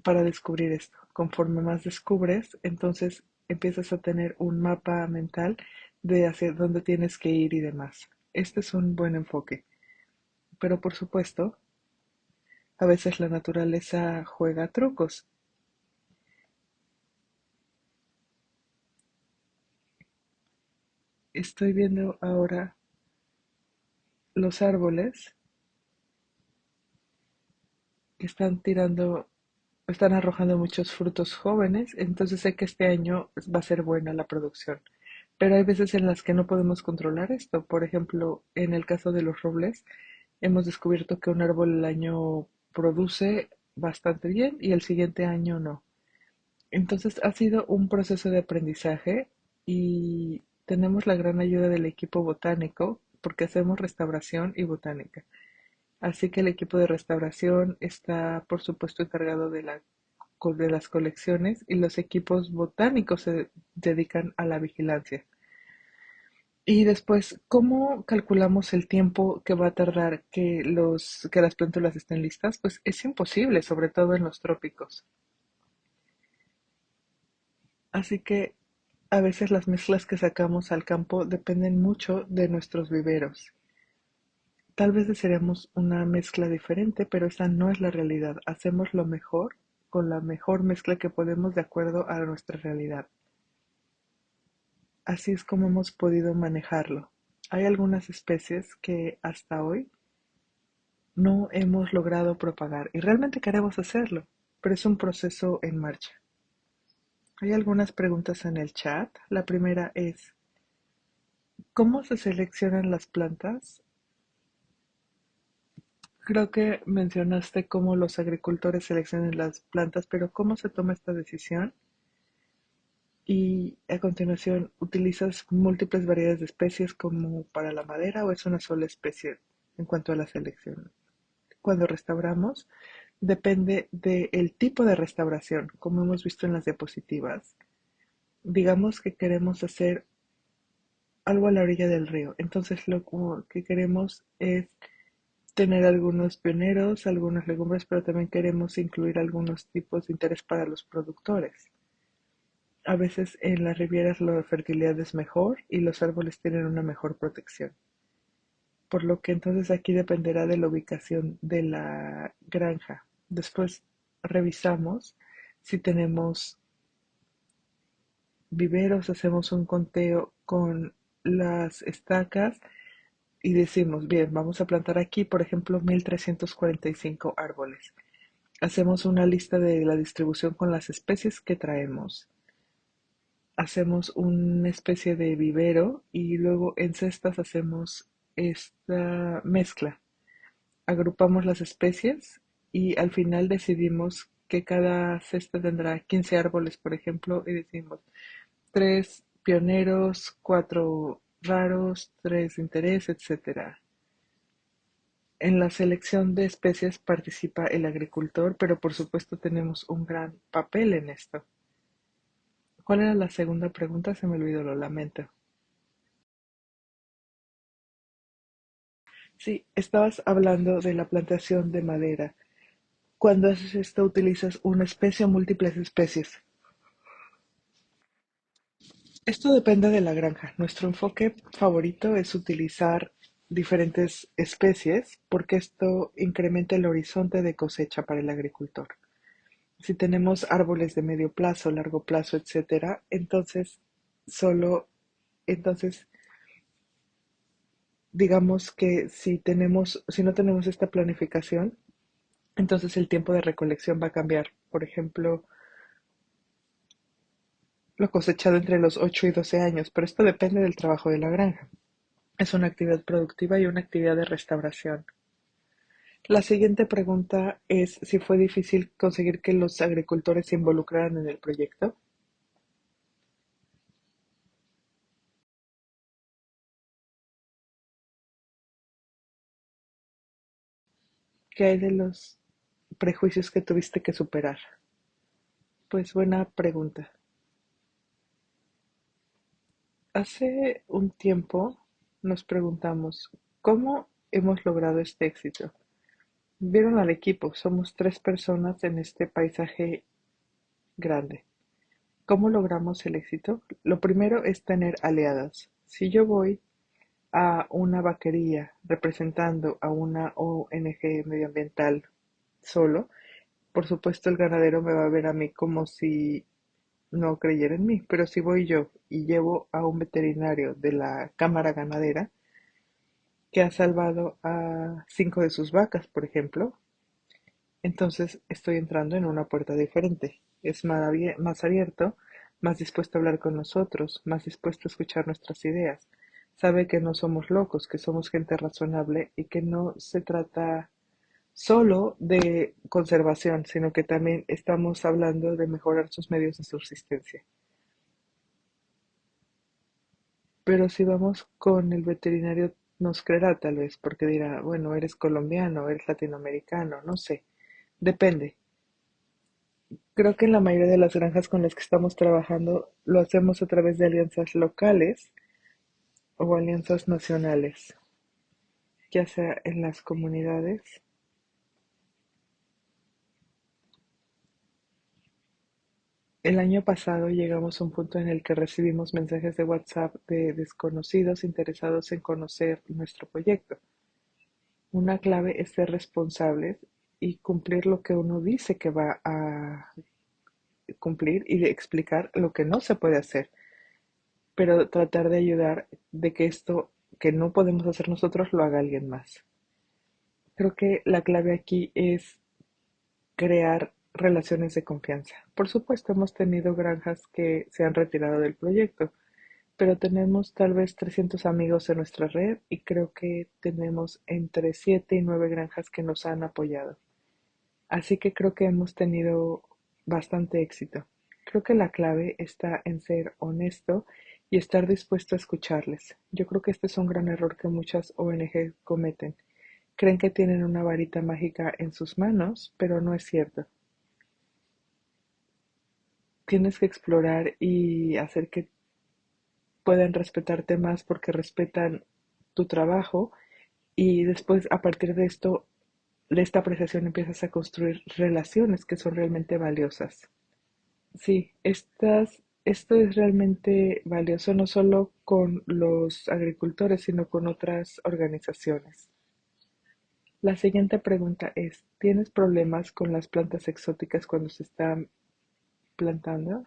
para descubrir esto. Conforme más descubres, entonces empiezas a tener un mapa mental de hacia dónde tienes que ir y demás. Este es un buen enfoque. Pero por supuesto, a veces la naturaleza juega trucos. Estoy viendo ahora los árboles que están arrojando muchos frutos jóvenes, entonces sé que este año va a ser buena la producción. Pero hay veces en las que no podemos controlar esto. Por ejemplo, en el caso de los robles, hemos descubierto que un árbol el año produce bastante bien y el siguiente año no. Entonces ha sido un proceso de aprendizaje y tenemos la gran ayuda del equipo botánico porque hacemos restauración y botánica. Así que el equipo de restauración está, por supuesto, encargado de las colecciones y los equipos botánicos se dedican a la vigilancia. Y después, ¿cómo calculamos el tiempo que va a tardar que las plántulas estén listas? Pues es imposible, sobre todo en los trópicos. Así que A veces las mezclas que sacamos al campo dependen mucho de nuestros viveros. Tal vez desearíamos una mezcla diferente, pero esa no es la realidad. Hacemos lo mejor con la mejor mezcla que podemos de acuerdo a nuestra realidad. Así es como hemos podido manejarlo. Hay algunas especies que hasta hoy no hemos logrado propagar y realmente queremos hacerlo, pero es un proceso en marcha. Hay algunas preguntas en el chat. La primera es, ¿cómo se seleccionan las plantas? Creo que mencionaste cómo los agricultores seleccionan las plantas, pero ¿cómo se toma esta decisión? Y a continuación, ¿utilizas múltiples variedades de especies como para la madera o es una sola especie en cuanto a la selección? Cuando restauramos, depende del tipo de restauración, como hemos visto en las diapositivas. Digamos que queremos hacer algo a la orilla del río, entonces lo que queremos es tener algunos pioneros, algunas legumbres, pero también queremos incluir algunos tipos de interés para los productores. A veces en las rivieras la fertilidad es mejor y los árboles tienen una mejor protección. Por lo que entonces aquí dependerá de la ubicación de la granja. Después revisamos si tenemos viveros, hacemos un conteo con las estacas y decimos, bien, vamos a plantar aquí, por ejemplo, 1345 árboles. Hacemos una lista de la distribución con las especies que traemos. Hacemos una especie de vivero y luego en cestas hacemos esta mezcla. Agrupamos las especies y al final decidimos que cada cesta tendrá 15 árboles, por ejemplo, y decimos 3 pioneros, 4 raros, 3 de interés, etcétera. En la selección de especies participa el agricultor, pero por supuesto tenemos un gran papel en esto. ¿Cuál era la segunda pregunta? Se me olvidó, lo lamento. Sí, estabas hablando de la plantación de madera. Cuando haces esto, utilizas una especie o múltiples especies. Esto depende de la granja. Nuestro enfoque favorito es utilizar diferentes especies porque esto incrementa el horizonte de cosecha para el agricultor. Si tenemos árboles de medio plazo, largo plazo, etcétera, solo, entonces digamos que si no tenemos esta planificación, entonces el tiempo de recolección va a cambiar. Por ejemplo, lo cosechado entre los 8 y 12 años, pero esto depende del trabajo de la granja. Es una actividad productiva y una actividad de restauración. La siguiente pregunta es si fue difícil conseguir que los agricultores se involucraran en el proyecto. ¿Qué hay de los prejuicios que tuviste que superar? Pues buena pregunta. Hace un tiempo nos preguntamos, ¿cómo hemos logrado este éxito? Vieron al equipo, somos 3 personas en este paisaje grande. ¿Cómo logramos el éxito? Lo primero es tener aliadas. Si yo voy a una vaquería representando a una ONG medioambiental solo, por supuesto el ganadero me va a ver a mí como si no creyera en mí, pero si voy yo y llevo a un veterinario de la cámara ganadera que ha salvado a 5 de sus vacas, por ejemplo, entonces estoy entrando en una puerta diferente. Es más abierto, más dispuesto a hablar con nosotros, más dispuesto a escuchar nuestras ideas. Sabe que no somos locos, que somos gente razonable y que no se trata solo de conservación, sino que también estamos hablando de mejorar sus medios de subsistencia. Pero si vamos con el veterinario, nos creerá tal vez, porque dirá, bueno, eres colombiano, eres latinoamericano, no sé, depende. Creo que en la mayoría de las granjas con las que estamos trabajando lo hacemos a través de alianzas locales o alianzas nacionales, ya sea en las comunidades. El año pasado llegamos a un punto en el que recibimos mensajes de WhatsApp de desconocidos interesados en conocer nuestro proyecto. Una clave es ser responsables y cumplir lo que uno dice que va a cumplir y de explicar lo que no se puede hacer, pero tratar de ayudar de que esto que no podemos hacer nosotros lo haga alguien más. Creo que la clave aquí es crear relaciones de confianza. Por supuesto, hemos tenido granjas que se han retirado del proyecto, pero tenemos tal vez 300 amigos en nuestra red y creo que tenemos entre 7 y 9 granjas que nos han apoyado. Así que creo que hemos tenido bastante éxito. Creo que la clave está en ser honesto y estar dispuesto a escucharles. Yo creo que este es un gran error que muchas ONG cometen. Creen que tienen una varita mágica en sus manos, pero no es cierto. Tienes que explorar y hacer que puedan respetarte más porque respetan tu trabajo y después a partir de esta apreciación empiezas a construir relaciones que son realmente valiosas. Sí, esto es realmente valioso no solo con los agricultores, sino con otras organizaciones. La siguiente pregunta es, ¿tienes problemas con las plantas exóticas cuando se están plantando?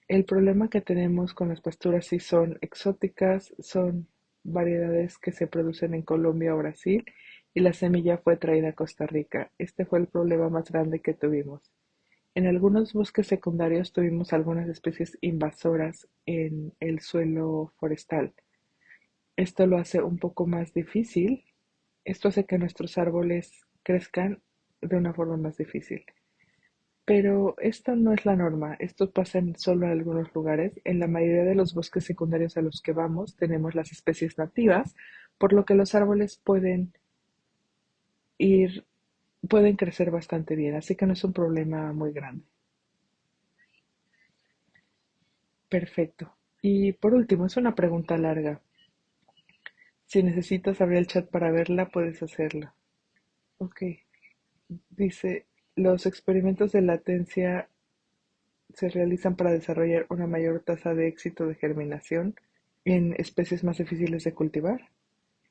El problema que tenemos con las pasturas sí son exóticas, son variedades que se producen en Colombia o Brasil y la semilla fue traída a Costa Rica. Este fue el problema más grande que tuvimos. En algunos bosques secundarios tuvimos algunas especies invasoras en el suelo forestal. Esto lo hace un poco más difícil. Esto hace que nuestros árboles crezcan de una forma más difícil. Pero esto no es la norma, esto pasa en solo en algunos lugares. En la mayoría de los bosques secundarios a los que vamos tenemos las especies nativas, por lo que los árboles ir, pueden crecer bastante bien, así que no es un problema muy grande. Perfecto. Y por último, es una pregunta larga. Si necesitas abrir el chat para verla, puedes hacerlo. Ok. Dice, los experimentos de latencia se realizan para desarrollar una mayor tasa de éxito de germinación en especies más difíciles de cultivar.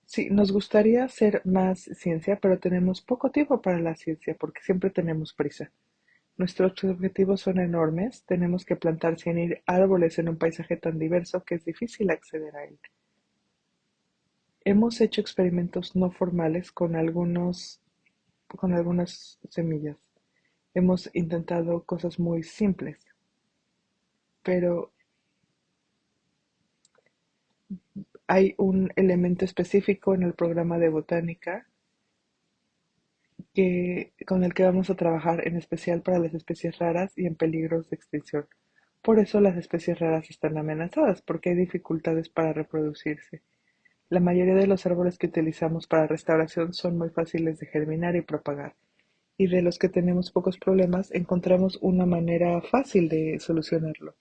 Sí, nos gustaría hacer más ciencia, pero tenemos poco tiempo para la ciencia porque siempre tenemos prisa. Nuestros objetivos son enormes, tenemos que plantar 100 árboles en un paisaje tan diverso que es difícil acceder a él. Hemos hecho experimentos no formales con algunas semillas. Hemos intentado cosas muy simples, pero hay un elemento específico en el programa de botánica con el que vamos a trabajar en especial para las especies raras y en peligros de extinción. Por eso las especies raras están amenazadas, porque hay dificultades para reproducirse. La mayoría de los árboles que utilizamos para restauración son muy fáciles de germinar y propagar, y de los que tenemos pocos problemas encontramos una manera fácil de solucionarlo.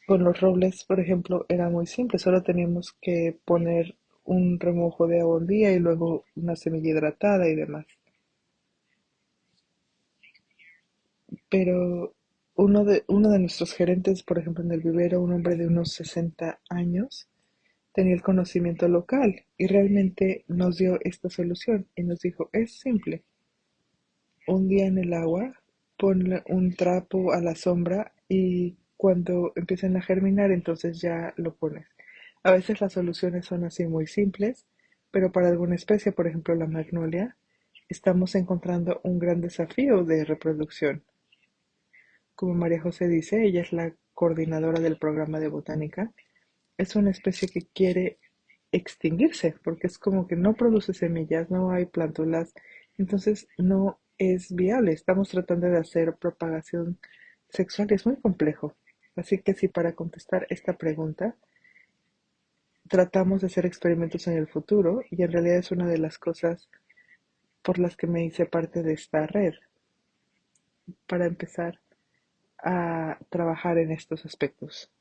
Con los robles, por ejemplo, era muy simple, solo teníamos que poner un remojo de agua un día y luego una semilla hidratada y demás. Pero uno de nuestros gerentes, por ejemplo, en el vivero, un hombre de unos 60 años, tenía el conocimiento local y realmente nos dio esta solución y nos dijo, es simple, un día en el agua, ponle un trapo a la sombra y cuando empiecen a germinar, entonces ya lo pones. A veces las soluciones son así muy simples, pero para alguna especie, por ejemplo la magnolia, estamos encontrando un gran desafío de reproducción. Como María José dice, ella es la coordinadora del programa de botánica, es una especie que quiere extinguirse, porque es como que no produce semillas, no hay plántulas, entonces no es viable. Estamos tratando de hacer propagación sexual y es muy complejo. Así que si para contestar esta pregunta tratamos de hacer experimentos en el futuro y en realidad es una de las cosas por las que me hice parte de esta red, para empezar a trabajar en estos aspectos.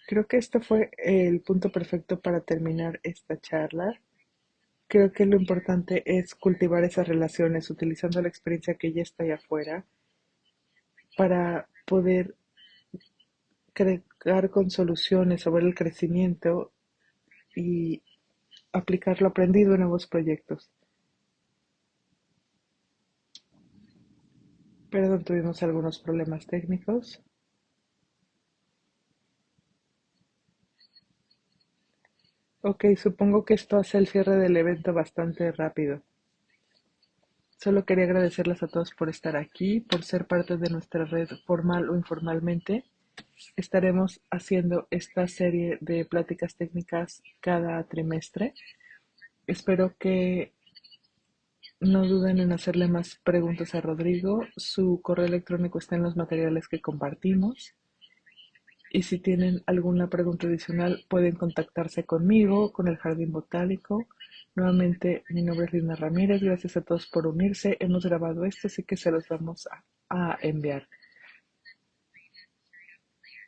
Creo que esto fue el punto perfecto para terminar esta charla. Creo que lo importante es cultivar esas relaciones utilizando la experiencia que ya está allá afuera para poder crear con soluciones sobre el crecimiento y aplicar lo aprendido en nuevos proyectos. Perdón, tuvimos algunos problemas técnicos. Ok, supongo que esto hace el cierre del evento bastante rápido. Solo quería agradecerles a todos por estar aquí, por ser parte de nuestra red formal o informalmente. Estaremos haciendo esta serie de pláticas técnicas cada trimestre. Espero que no duden en hacerle más preguntas a Rodrigo. Su correo electrónico está en los materiales que compartimos. Y si tienen alguna pregunta adicional, pueden contactarse conmigo, con el Jardín Botánico. Nuevamente, mi nombre es Lina Ramírez. Gracias a todos por unirse. Hemos grabado esto, así que se los vamos a enviar.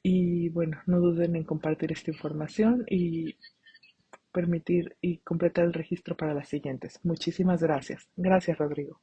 Y bueno, no duden en compartir esta información y permitir y completar el registro para las siguientes. Muchísimas gracias. Gracias, Rodrigo.